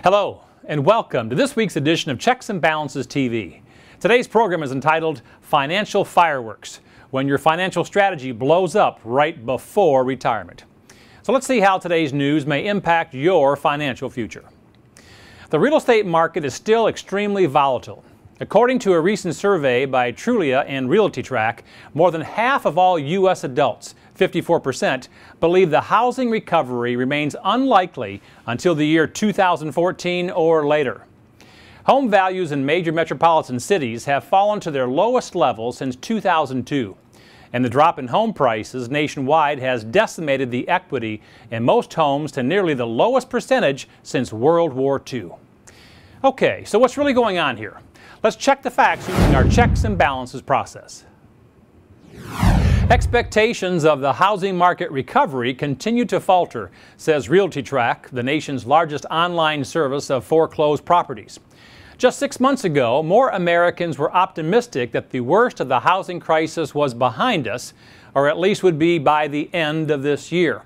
Hello, and welcome to this week's edition of Checks and Balances TV. Today's program is entitled Financial Fireworks, when your financial strategy blows up right before retirement. So let's see how today's news may impact your financial future. The real estate market is still extremely volatile. According to a recent survey by Trulia and RealtyTrac, more than half of all U.S. adults, 54%, believe the housing recovery remains unlikely until the year 2014 or later. Home values in major metropolitan cities have fallen to their lowest level since 2002, and the drop in home prices nationwide has decimated the equity in most homes to nearly the lowest percentage since World War II. Okay, so what's really going on here? Let's check the facts using our checks and balances process. Expectations of the housing market recovery continue to falter, says RealtyTrac, the nation's largest online service of foreclosed properties. Just 6 months ago, more Americans were optimistic that the worst of the housing crisis was behind us, or at least would be by the end of this year.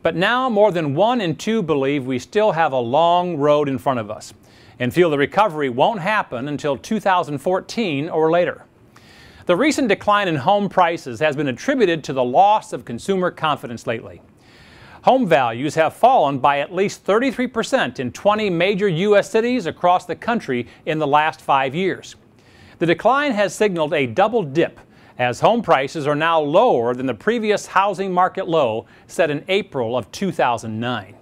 But now more than 1 in 2 believe we still have a long road in front of us and feel the recovery won't happen until 2014 or later. The recent decline in home prices has been attributed to the loss of consumer confidence lately. Home values have fallen by at least 33% in 20 major U.S. cities across the country in the last 5 years. The decline has signaled a double dip, as home prices are now lower than the previous housing market low set in April of 2009.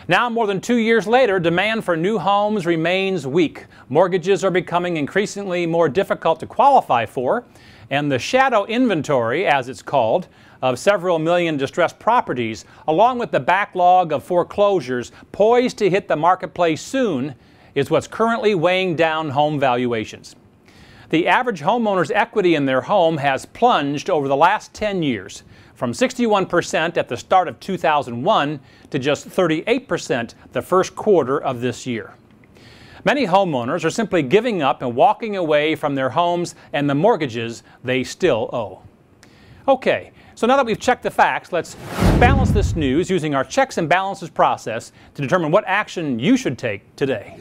Now, more than 2 years later, demand for new homes remains weak. Mortgages are becoming increasingly more difficult to qualify for, and the shadow inventory, as it's called, of several million distressed properties, along with the backlog of foreclosures poised to hit the marketplace soon, is what's currently weighing down home valuations. The average homeowner's equity in their home has plunged over the last 10 years, from 61% at the start of 2001 to just 38% the first quarter of this year. Many homeowners are simply giving up and walking away from their homes and the mortgages they still owe. Okay, so now that we've checked the facts, let's balance this news using our checks and balances process to determine what action you should take today.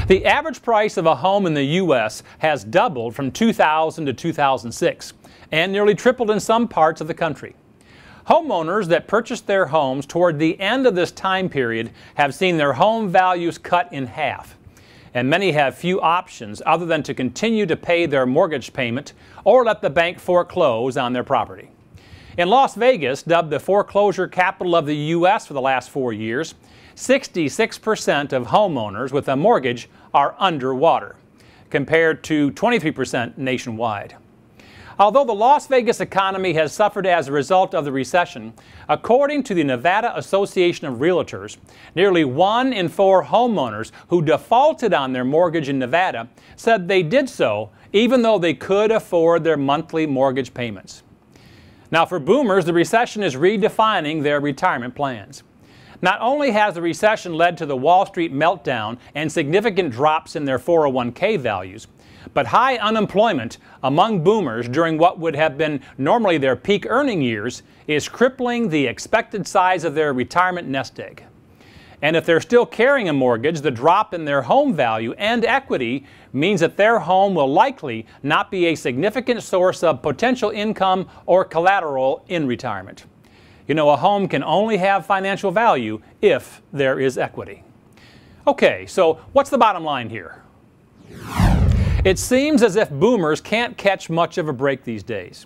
The average price of a home in the U.S. has doubled from 2000 to 2006 and nearly tripled in some parts of the country. Homeowners that purchased their homes toward the end of this time period have seen their home values cut in half, and many have few options other than to continue to pay their mortgage payment or let the bank foreclose on their property. In Las Vegas, dubbed the foreclosure capital of the U.S. for the last 4 years, 66% of homeowners with a mortgage are underwater, compared to 23% nationwide. Although the Las Vegas economy has suffered as a result of the recession, according to the Nevada Association of Realtors, nearly 1 in 4 homeowners who defaulted on their mortgage in Nevada said they did so even though they could afford their monthly mortgage payments. Now, for boomers, the recession is redefining their retirement plans. Not only has the recession led to the Wall Street meltdown and significant drops in their 401k values, but high unemployment among boomers during what would have been normally their peak earning years is crippling the expected size of their retirement nest egg. And if they're still carrying a mortgage, the drop in their home value and equity means that their home will likely not be a significant source of potential income or collateral in retirement. You know, a home can only have financial value if there is equity. Okay, so what's the bottom line here? It seems as if boomers can't catch much of a break these days.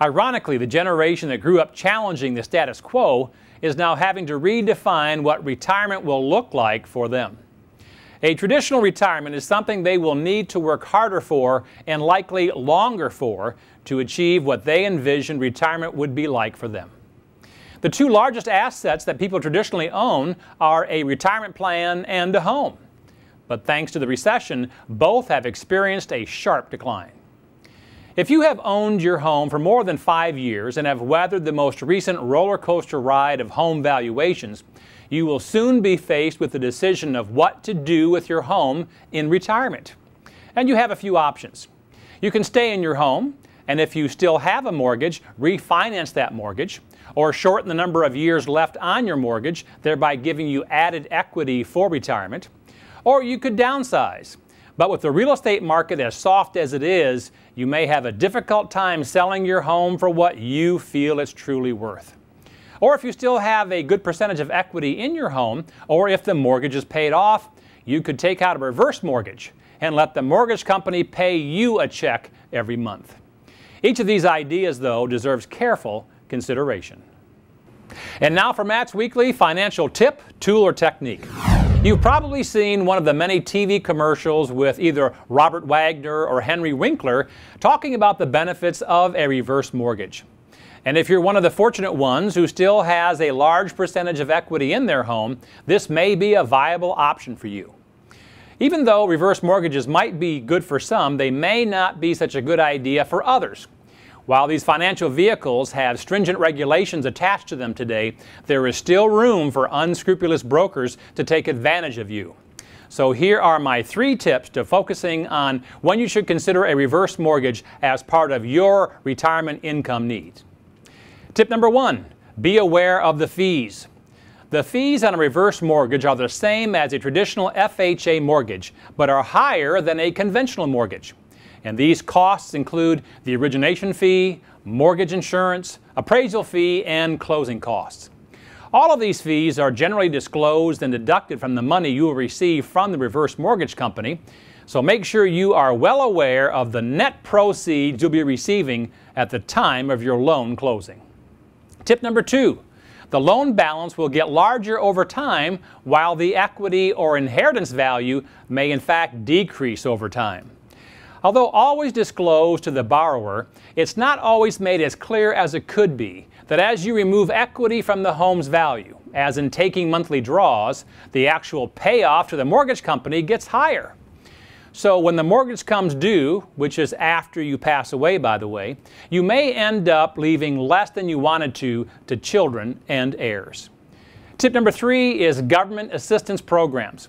Ironically, the generation that grew up challenging the status quo is now having to redefine what retirement will look like for them. A traditional retirement is something they will need to work harder for and likely longer for to achieve what they envision retirement would be like for them. The 2 largest assets that people traditionally own are a retirement plan and a home. But thanks to the recession, both have experienced a sharp decline. If you have owned your home for more than 5 years and have weathered the most recent roller coaster ride of home valuations, you will soon be faced with the decision of what to do with your home in retirement. And you have a few options. You can stay in your home And if you still have a mortgage, refinance that mortgage, or shorten the number of years left on your mortgage, thereby giving you added equity for retirement. Or you could downsize. But with the real estate market as soft as it is, you may have a difficult time selling your home for what you feel it's truly worth. Or if you still have a good percentage of equity in your home, or if the mortgage is paid off, you could take out a reverse mortgage and let the mortgage company pay you a check every month. Each of these ideas, though, deserves careful consideration. And now for Matt's weekly financial tip, tool, or technique. You've probably seen one of the many TV commercials with either Robert Wagner or Henry Winkler talking about the benefits of a reverse mortgage. And if you're one of the fortunate ones who still has a large percentage of equity in their home, this may be a viable option for you. Even though reverse mortgages might be good for some, they may not be such a good idea for others. While these financial vehicles have stringent regulations attached to them today, there is still room for unscrupulous brokers to take advantage of you. So here are my 3 tips to focusing on when you should consider a reverse mortgage as part of your retirement income needs. Tip number 1, be aware of the fees. The fees on a reverse mortgage are the same as a traditional FHA mortgage, but are higher than a conventional mortgage. And these costs include the origination fee, mortgage insurance, appraisal fee, and closing costs. All of these fees are generally disclosed and deducted from the money you will receive from the reverse mortgage company, so make sure you are well aware of the net proceeds you'll be receiving at the time of your loan closing. Tip number 2, the loan balance will get larger over time, while the equity or inheritance value may in fact decrease over time. Although always disclosed to the borrower, it's not always made as clear as it could be that as you remove equity from the home's value, as in taking monthly draws, the actual payoff to the mortgage company gets higher. So when the mortgage comes due, which is after you pass away, by the way, you may end up leaving less than you wanted to children and heirs. Tip number 3 is government assistance programs.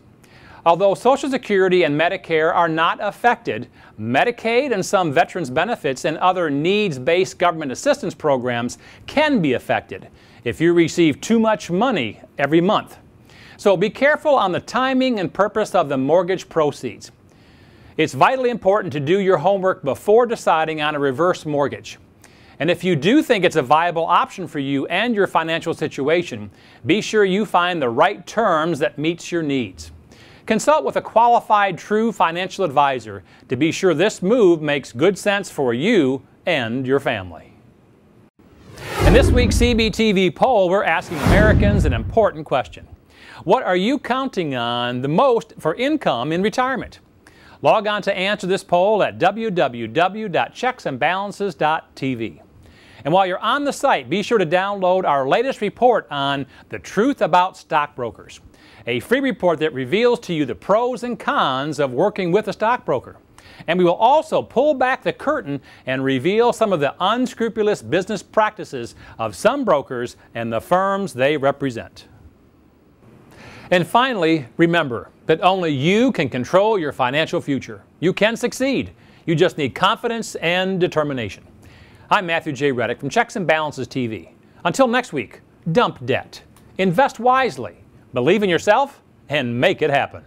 Although Social Security and Medicare are not affected, Medicaid and some veterans benefits and other needs-based government assistance programs can be affected if you receive too much money every month. So be careful on the timing and purpose of the mortgage proceeds. It's vitally important to do your homework before deciding on a reverse mortgage. And if you do think it's a viable option for you and your financial situation, be sure you find the right terms that meets your needs. Consult with a qualified, true financial advisor to be sure this move makes good sense for you and your family. In this week's CBTV poll, we're asking Americans an important question. What are you counting on the most for income in retirement? Log on to answer this poll at www.checksandbalances.tv. And while you're on the site, be sure to download our latest report on the truth about stockbrokers, a free report that reveals to you the pros and cons of working with a stockbroker. And we will also pull back the curtain and reveal some of the unscrupulous business practices of some brokers and the firms they represent. And finally, remember that only you can control your financial future. You can succeed. You just need confidence and determination. I'm Matthew J. Rettick from Checks and Balances TV. Until next week, dump debt, invest wisely, believe in yourself, and make it happen.